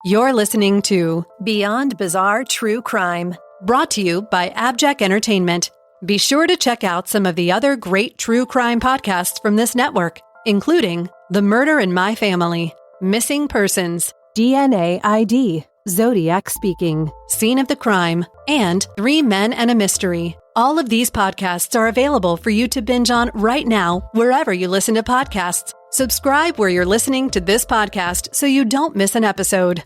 You're listening to Beyond Bizarre True Crime, brought to you by AbJack Entertainment. Be sure to check out some of the other great true crime podcasts from this network, including The Murder in My Family, Missing Persons, DNA ID, Zodiac Speaking, Scene of the Crime, and 3 Men and a Mystery. All of these podcasts are available for you to binge on right now, wherever you listen to podcasts. Subscribe where you're listening to this podcast so you don't miss an episode.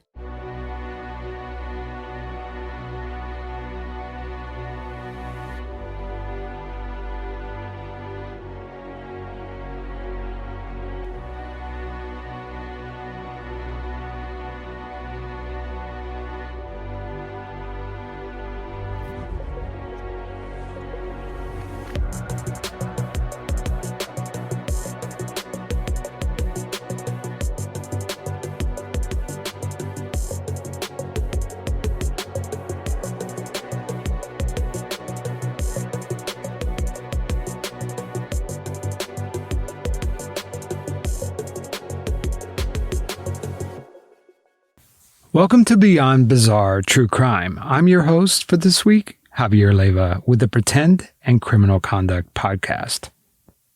Welcome to Beyond Bizarre True Crime. I'm your host for this week, Javier Leyva, with the Pretend and Criminal Conduct podcast.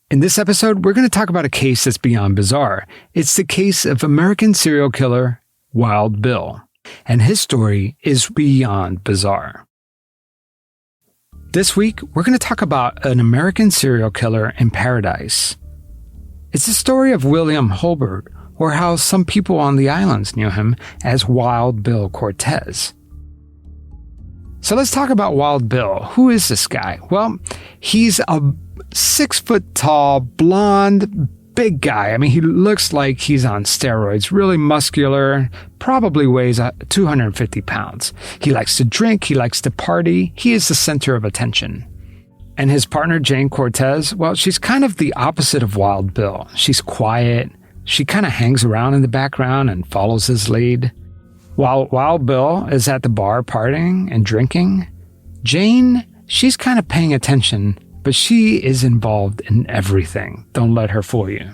In this episode, we're going to talk about a case that's beyond bizarre. It's the case of American serial killer Wild Bill, and his story is beyond bizarre. This week, we're going to talk about an American serial killer in paradise. It's the story of William Holbert, or how some people on the islands knew him as Wild Bill Cortez. So let's talk about Wild Bill. Who is this guy? Well, he's a 6-foot-tall, blonde, big guy. I mean, he looks like he's on steroids, really muscular, probably weighs 250 pounds. He likes to drink, he likes to party, he is the center of attention. And his partner, Jane Cortez, well, she's kind of the opposite of Wild Bill. She's quiet. She kind of hangs around in the background and follows his lead. While Wild Bill is at the bar partying and drinking, Jane, she's kind of paying attention, but she is involved in everything. Don't let her fool you.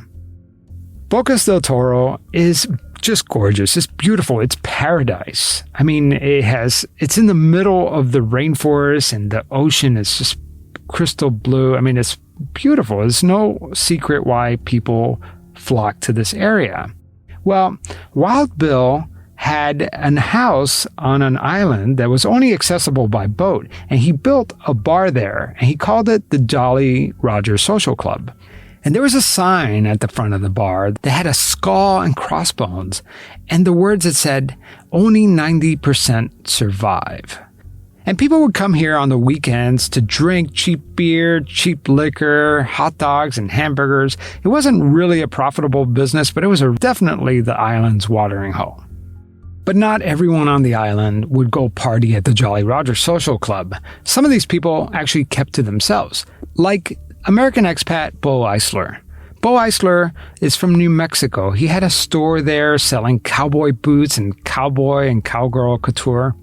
Bocas del Toro is just gorgeous. It's beautiful. It's paradise. I mean, it's in the middle of the rainforest and the ocean is just crystal blue. I mean, it's beautiful. There's no secret why people flock to this area. Well, Wild Bill had a house on an island that was only accessible by boat, and he built a bar there, and he called it the Jolly Roger Social Club. And there was a sign at the front of the bar that had a skull and crossbones, and the words that said, "Only 90% survive." And people would come here on the weekends to drink cheap beer, cheap liquor, hot dogs, and hamburgers. It wasn't really a profitable business, but it was definitely the island's watering hole. But not everyone on the island would go party at the Jolly Roger Social Club. Some of these people actually kept to themselves, like American expat Bo Eisler. Bo Eisler is from New Mexico. He had a store there selling cowboy boots and cowboy and cowgirl couture.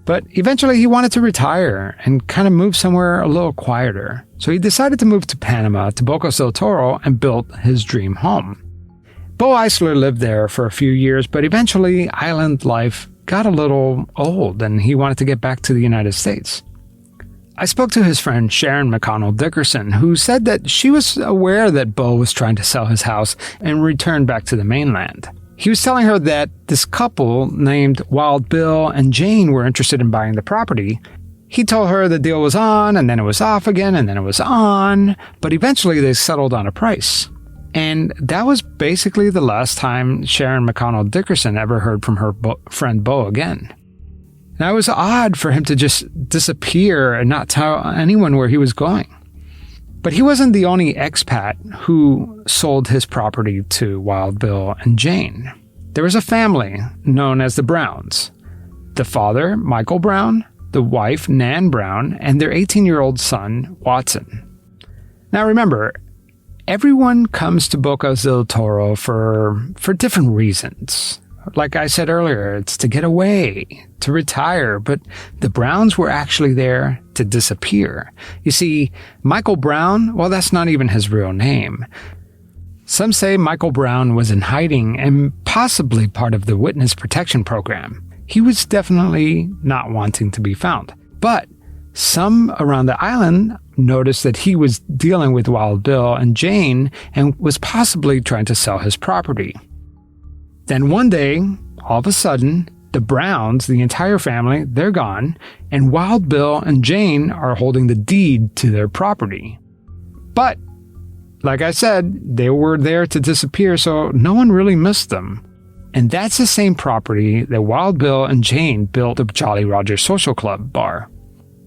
But eventually he wanted to retire and kind of move somewhere a little quieter. So he decided to move to Panama, to Bocas del Toro, and built his dream home. Bo Eisler lived there for a few years, but eventually island life got a little old and he wanted to get back to the United States. I spoke to his friend Sharon McConnell Dickerson, who said that she was aware that Bo was trying to sell his house and return back to the mainland. He was telling her that this couple named Wild Bill and Jane were interested in buying the property. He told her the deal was on, and then it was off again, and then it was on, but eventually they settled on a price. And that was basically the last time Sharon McConnell Dickerson ever heard from her friend Bo again. Now, it was odd for him to just disappear and not tell anyone where he was going. But he wasn't the only expat who sold his property to Wild Bill and Jane. There was a family known as the Browns. The father, Michael Brown, the wife, Nan Brown, and their 18-year-old son, Watson. Now remember, everyone comes to Bocas del Toro for different reasons. Like I said earlier, it's to get away, to retire, but the Browns were actually there to disappear. You see, Michael Brown, well, that's not even his real name. Some say Michael Brown was in hiding and possibly part of the witness protection program. He was definitely not wanting to be found. But some around the island noticed that he was dealing with Wild Bill and Jane and was possibly trying to sell his property. Then one day, all of a sudden, the Browns, the entire family, they're gone, and Wild Bill and Jane are holding the deed to their property. But, like I said, they were there to disappear, so no one really missed them. And that's the same property that Wild Bill and Jane built the Jolly Roger Social Club bar.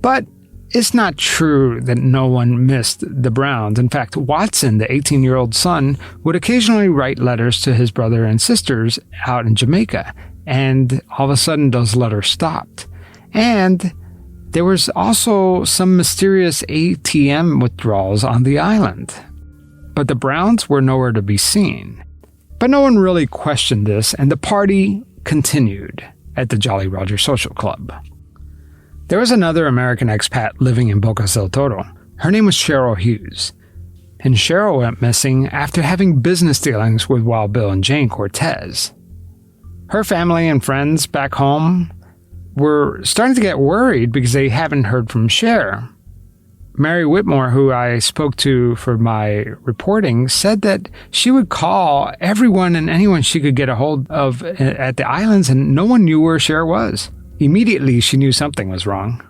But it's not true that no one missed the Browns. In fact, Watson, the 18-year-old son, would occasionally write letters to his brother and sisters out in Jamaica. And all of a sudden, those letters stopped. And there was also some mysterious ATM withdrawals on the island. But the Browns were nowhere to be seen. But no one really questioned this, and the party continued at the Jolly Roger Social Club. There was another American expat living in Bocas del Toro. Her name was Cheryl Hughes. And Cheryl went missing after having business dealings with Wild Bill and Jane Cortez. Her family and friends back home were starting to get worried because they haven't heard from Cher. Mary Whitmore, who I spoke to for my reporting, said that she would call everyone and anyone she could get a hold of at the islands, and no one knew where Cher was. Immediately, she knew something was wrong.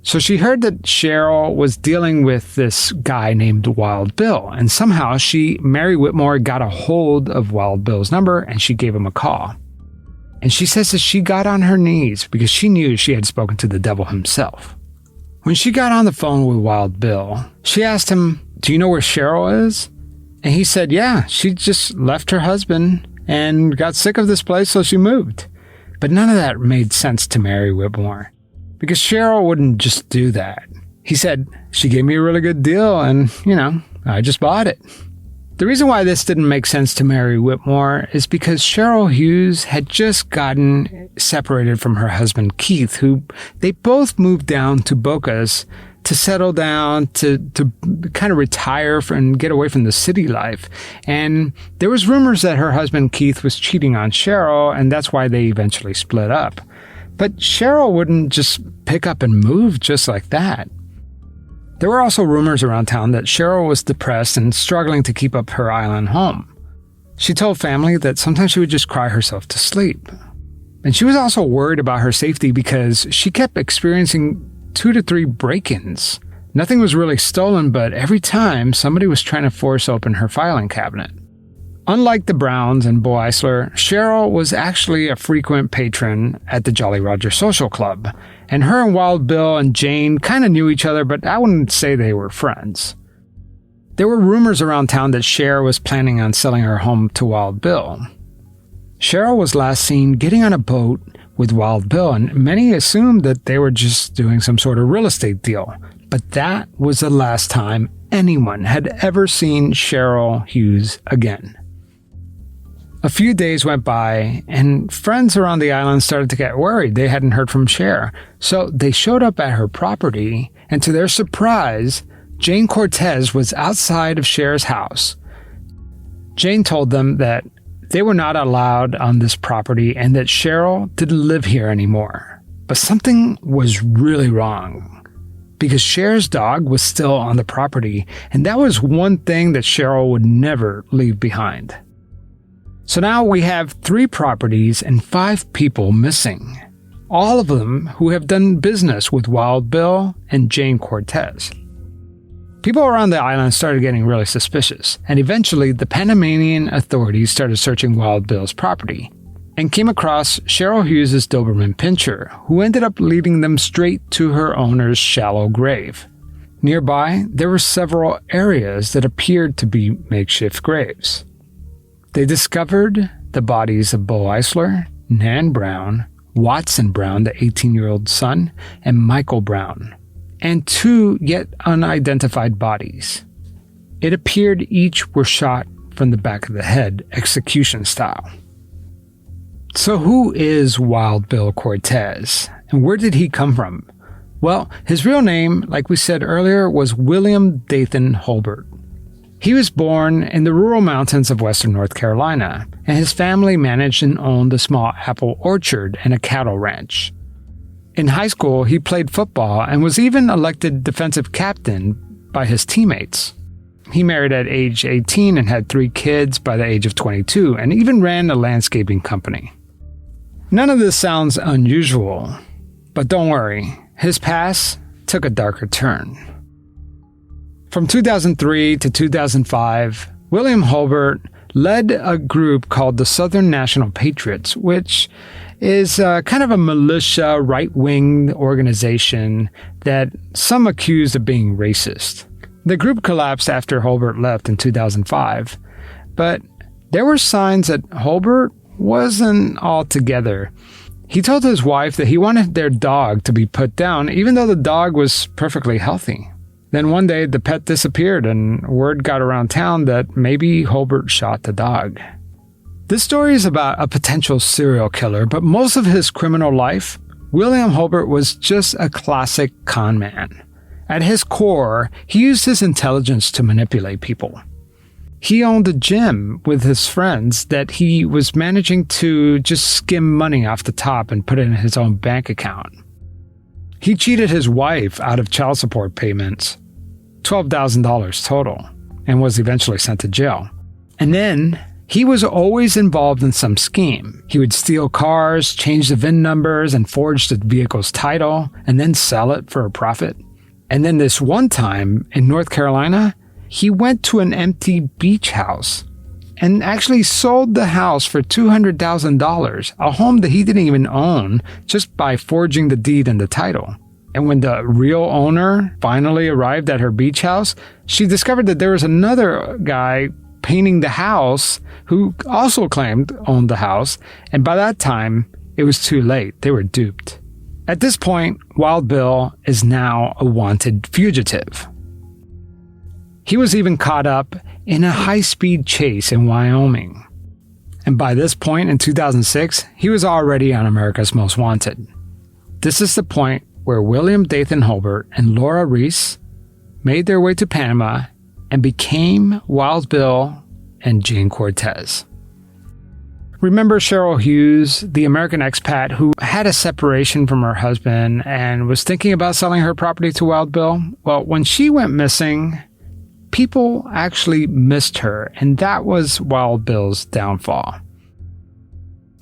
So she heard that Cheryl was dealing with this guy named Wild Bill, and somehow Mary Whitmore, got a hold of Wild Bill's number, and she gave him a call. And she says that she got on her knees because she knew she had spoken to the devil himself. When she got on the phone with Wild Bill, she asked him, "Do you know where Cheryl is?" And he said, "Yeah, she just left her husband and got sick of this place, so she moved." But none of that made sense to Mary Whitmore, because Cheryl wouldn't just do that. He said, "She gave me a really good deal and, I just bought it." The reason why this didn't make sense to Mary Whitmore is because Cheryl Hughes had just gotten separated from her husband Keith, who they both moved down to Bocas to settle down, to kind of retire and get away from the city life. And there was rumors that her husband Keith was cheating on Cheryl, and that's why they eventually split up. But Cheryl wouldn't just pick up and move just like that. There were also rumors around town that Cheryl was depressed and struggling to keep up her island home. She told family that sometimes she would just cry herself to sleep. And she was also worried about her safety because she kept experiencing 2 to 3 break-ins. Nothing was really stolen, but every time somebody was trying to force open her filing cabinet. Unlike the Browns and Bo Eisler, Cheryl was actually a frequent patron at the Jolly Roger Social Club, and her and Wild Bill and Jane kind of knew each other, but I wouldn't say they were friends. There were rumors around town that Cher was planning on selling her home to Wild Bill. Cheryl was last seen getting on a boat with Wild Bill, and many assumed that they were just doing some sort of real estate deal. But that was the last time anyone had ever seen Cheryl Hughes again. A few days went by, and friends around the island started to get worried. They hadn't heard from Cher. So they showed up at her property, and to their surprise, Jane Cortez was outside of Cher's house. Jane told them that they were not allowed on this property and that Cheryl didn't live here anymore. But something was really wrong, because Cher's dog was still on the property, and that was one thing that Cheryl would never leave behind. So now we have 3 properties and 5 people missing, all of them who have done business with Wild Bill and Jane Cortez. People around the island started getting really suspicious, and eventually the Panamanian authorities started searching Wild Bill's property and came across Cheryl Hughes' Doberman Pinscher, who ended up leading them straight to her owner's shallow grave. Nearby, there were several areas that appeared to be makeshift graves. They discovered the bodies of Bo Eisler, Nan Brown, Watson Brown, the 18-year-old son, and Michael Brown, and 2 yet unidentified bodies. It appeared each were shot from the back of the head, execution style. So who is Wild Bill Cortez, and where did he come from? Well, his real name, like we said earlier, was William Dathan Holbert. He was born in the rural mountains of western North Carolina, and his family managed and owned a small apple orchard and a cattle ranch. In high school, he played football and was even elected defensive captain by his teammates. He married at age 18 and had 3 kids by the age of 22, and even ran a landscaping company. None of this sounds unusual, but don't worry, his past took a darker turn. From 2003 to 2005, William Holbert led a group called the Southern National Patriots, which is kind of a militia, right-wing organization that some accused of being racist. The group collapsed after Holbert left in 2005, but there were signs that Holbert wasn't all together. He told his wife that he wanted their dog to be put down, even though the dog was perfectly healthy. Then one day, the pet disappeared, and word got around town that maybe Holbert shot the dog. This story is about a potential serial killer, but most of his criminal life, William Holbert was just a classic con man. At his core, he used his intelligence to manipulate people. He owned a gym with his friends that he was managing to just skim money off the top and put it in his own bank account. He cheated his wife out of child support payments, $12,000 total, and was eventually sent to jail. And then, he was always involved in some scheme. He would steal cars, change the VIN numbers, and forge the vehicle's title, and then sell it for a profit. And then this one time, in North Carolina, he went to an empty beach house and actually sold the house for $200,000, a home that he didn't even own, just by forging the deed and the title. And when the real owner finally arrived at her beach house, she discovered that there was another guy painting the house who also claimed owned the house, and by that time, it was too late. They were duped. At this point, Wild Bill is now a wanted fugitive. He was even caught up in a high-speed chase in Wyoming. And by this point in 2006, he was already on America's Most Wanted. This is the point where William Dathan Holbert and Laura Reese made their way to Panama and became Wild Bill and Jane Cortez. Remember Cheryl Hughes, the American expat who had a separation from her husband and was thinking about selling her property to Wild Bill? Well, when she went missing, people actually missed her, and that was Wild Bill's downfall.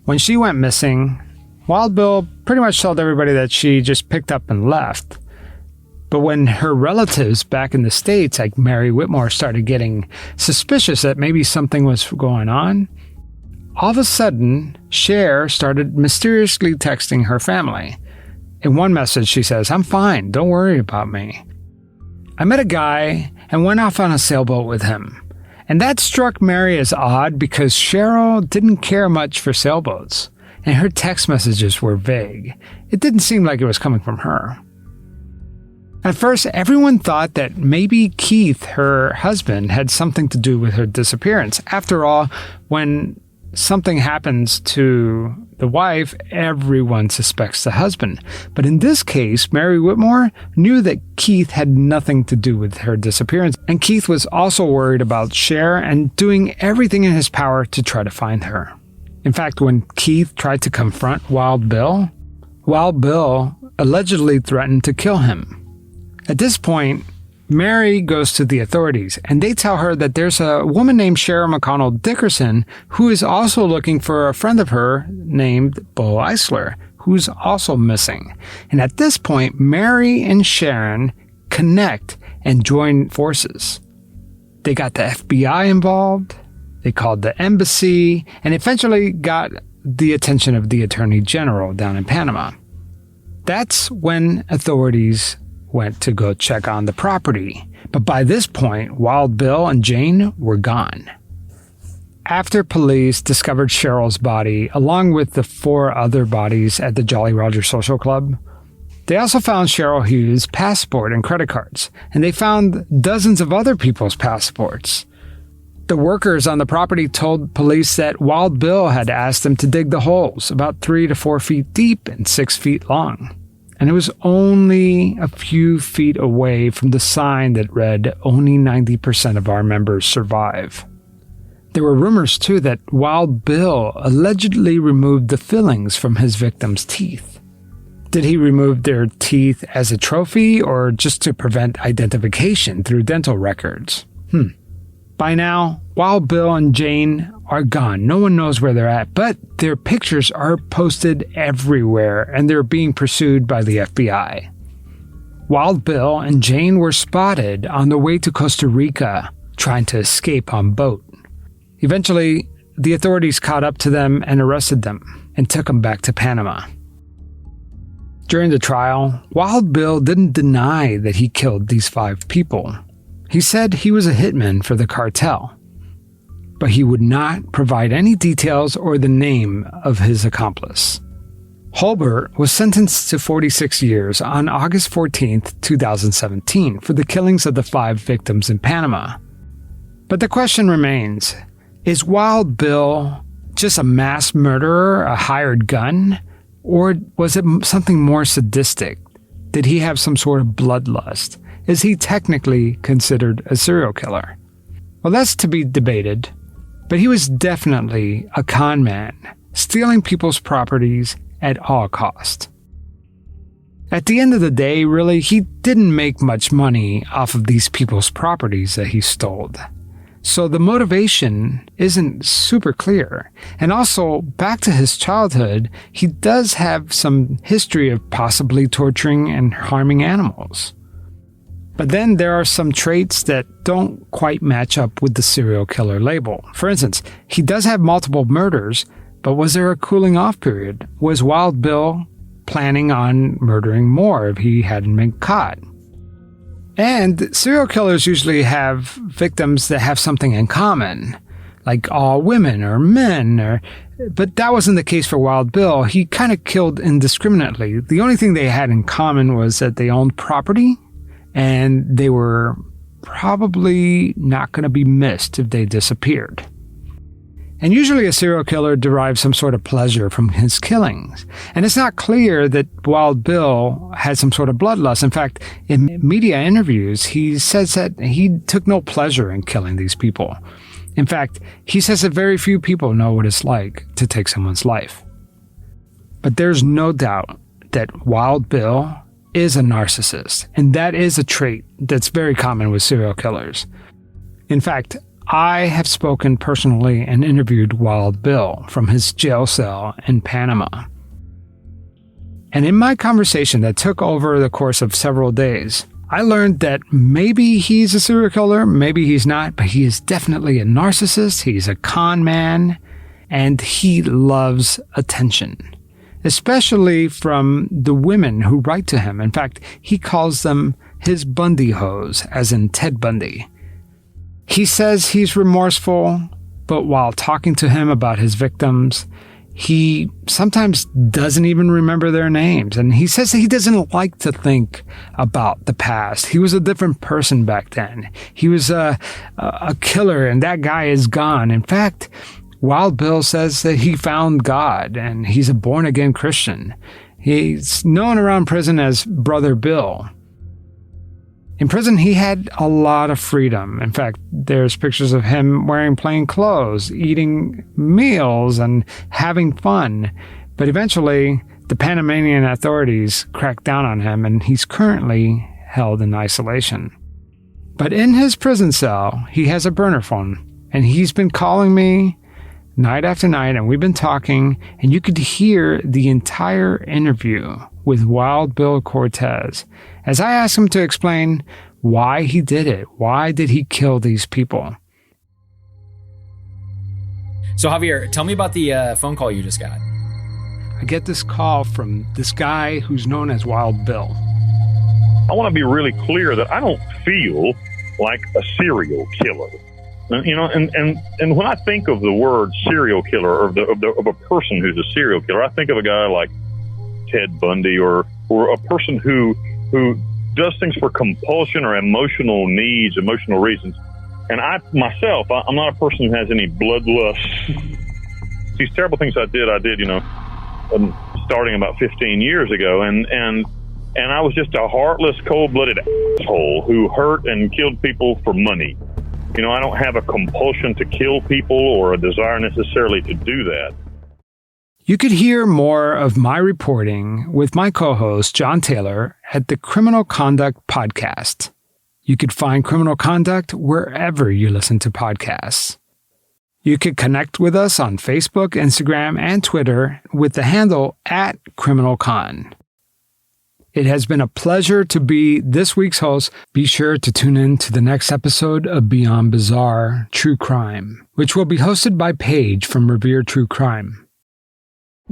When she went missing, Wild Bill pretty much told everybody that she just picked up and left. But when her relatives back in the States, like Mary Whitmore, started getting suspicious that maybe something was going on, all of a sudden, Cher started mysteriously texting her family. In one message, she says, "I'm fine, don't worry about me. I met a guy and went off on a sailboat with him." And that struck Mary as odd because Cheryl didn't care much for sailboats, and her text messages were vague. It didn't seem like it was coming from her. At first, everyone thought that maybe Keith, her husband, had something to do with her disappearance. After all, when something happens to the wife, everyone suspects the husband. But in this case, Mary Whitmore knew that Keith had nothing to do with her disappearance. And Keith was also worried about Cher and doing everything in his power to try to find her. In fact, when Keith tried to confront Wild Bill allegedly threatened to kill him. At this point, Mary goes to the authorities, and they tell her that there's a woman named Sharon McConnell Dickerson who is also looking for a friend of her named Bo Eisler, who's also missing. And at this point, Mary and Sharon connect and join forces. They got the FBI involved, they called the embassy, and eventually got the attention of the Attorney General down in Panama. That's when authorities went to go check on the property. But by this point, Wild Bill and Jane were gone. After police discovered Cheryl's body, along with the 4 other bodies at the Jolly Roger Social Club, they also found Cheryl Hughes' passport and credit cards, and they found dozens of other people's passports. The workers on the property told police that Wild Bill had asked them to dig the holes, about 3 to 4 feet deep and 6 feet long. and it was only a few feet away from the sign that read, "Only 90% of our members survive." There were rumors, too, that Wild Bill allegedly removed the fillings from his victims' teeth. Did he remove their teeth as a trophy or just to prevent identification through dental records? By now, Wild Bill and Jane are gone. No one knows where they're at, but their pictures are posted everywhere and they're being pursued by the FBI. Wild Bill and Jane were spotted on the way to Costa Rica, trying to escape on boat. Eventually, the authorities caught up to them and arrested them and took them back to Panama. During the trial, Wild Bill didn't deny that he killed these 5 people. He said he was a hitman for the cartel, but he would not provide any details or the name of his accomplice. Holbert was sentenced to 46 years on August 14, 2017 for the killings of the 5 victims in Panama. But the question remains, is Wild Bill just a mass murderer, a hired gun? Or was it something more sadistic? Did he have some sort of bloodlust? Is he technically considered a serial killer? Well, that's to be debated, but he was definitely a con man, stealing people's properties at all cost. At the end of the day, really, he didn't make much money off of these people's properties that he stole. So the motivation isn't super clear. And also, back to his childhood, he does have some history of possibly torturing and harming animals. But then there are some traits that don't quite match up with the serial killer label. For instance, he does have multiple murders, but was there a cooling off period? Was Wild Bill planning on murdering more if he hadn't been caught? And serial killers usually have victims that have something in common, like all women or men, but that wasn't the case for Wild Bill. He kind of killed indiscriminately. The only thing they had in common was that they owned property, and they were probably not going to be missed if they disappeared. And usually a serial killer derives some sort of pleasure from his killings. And it's not clear that Wild Bill had some sort of bloodlust. In fact, in media interviews, he says that he took no pleasure in killing these people. In fact, he says that very few people know what it's like to take someone's life. But there's no doubt that Wild Bill is a narcissist, and that is a trait that's very common with serial killers. In fact, I have spoken personally and interviewed Wild Bill from his jail cell in Panama. And in my conversation that took over the course of several days, I learned that maybe he's a serial killer, maybe he's not, but he is definitely a narcissist, he's a con man, and he loves attention. Especially from the women who write to him. In fact, he calls them his Bundy hoes, as in Ted Bundy. He says he's remorseful, but while talking to him about his victims, he sometimes doesn't even remember their names. And he says that he doesn't like to think about the past. He was a different person back then. He was a killer, and that guy is gone. In fact, Wild Bill says that he found God, and he's a born-again Christian. He's known around prison as Brother Bill. In prison, he had a lot of freedom. In fact, there's pictures of him wearing plain clothes, eating meals, and having fun. But eventually, the Panamanian authorities cracked down on him, and he's currently held in isolation. But in his prison cell, he has a burner phone, and he's been calling me night after night, and we've been talking, and you could hear the entire interview with Wild Bill Cortez as I asked him to explain why he did it. Why did he kill these people? So Javier, tell me about the phone call you just got. I get this call from this guy who's known as Wild Bill. I want to be really clear that I don't feel like a serial killer. You know, and when I think of the word serial killer or of a person who's a serial killer, I think of a guy like Ted Bundy or a person who does things for compulsion or emotional needs, emotional reasons. And I'm not a person who has any bloodlust. These terrible things I did, you know, starting about 15 years ago. And and I was just a heartless, cold-blooded asshole who hurt and killed people for money. You know, I don't have a compulsion to kill people or a desire necessarily to do that. You could hear more of my reporting with my co-host, John Taylor, at the Criminal Conduct Podcast. You could find Criminal Conduct wherever you listen to podcasts. You could connect with us on Facebook, Instagram, and Twitter with the handle @CriminalCon. It has been a pleasure to be this week's host. Be sure to tune in to the next episode of Beyond Bizarre True Crime, which will be hosted by Paige from Revere True Crime.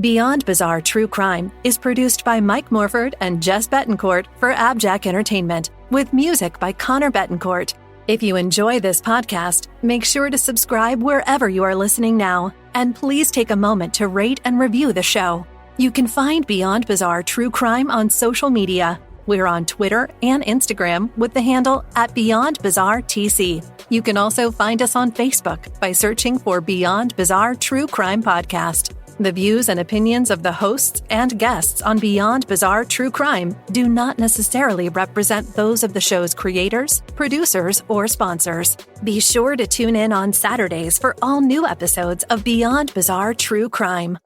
Beyond Bizarre True Crime is produced by Mike Morford and Jess Betancourt for AbJack Entertainment, with music by Connor Betancourt. If you enjoy this podcast, make sure to subscribe wherever you are listening now, and please take a moment to rate and review the show. You can find Beyond Bizarre True Crime on social media. We're on Twitter and Instagram with the handle @BeyondBizarreTC. You can also find us on Facebook by searching for Beyond Bizarre True Crime Podcast. The views and opinions of the hosts and guests on Beyond Bizarre True Crime do not necessarily represent those of the show's creators, producers, or sponsors. Be sure to tune in on Saturdays for all new episodes of Beyond Bizarre True Crime.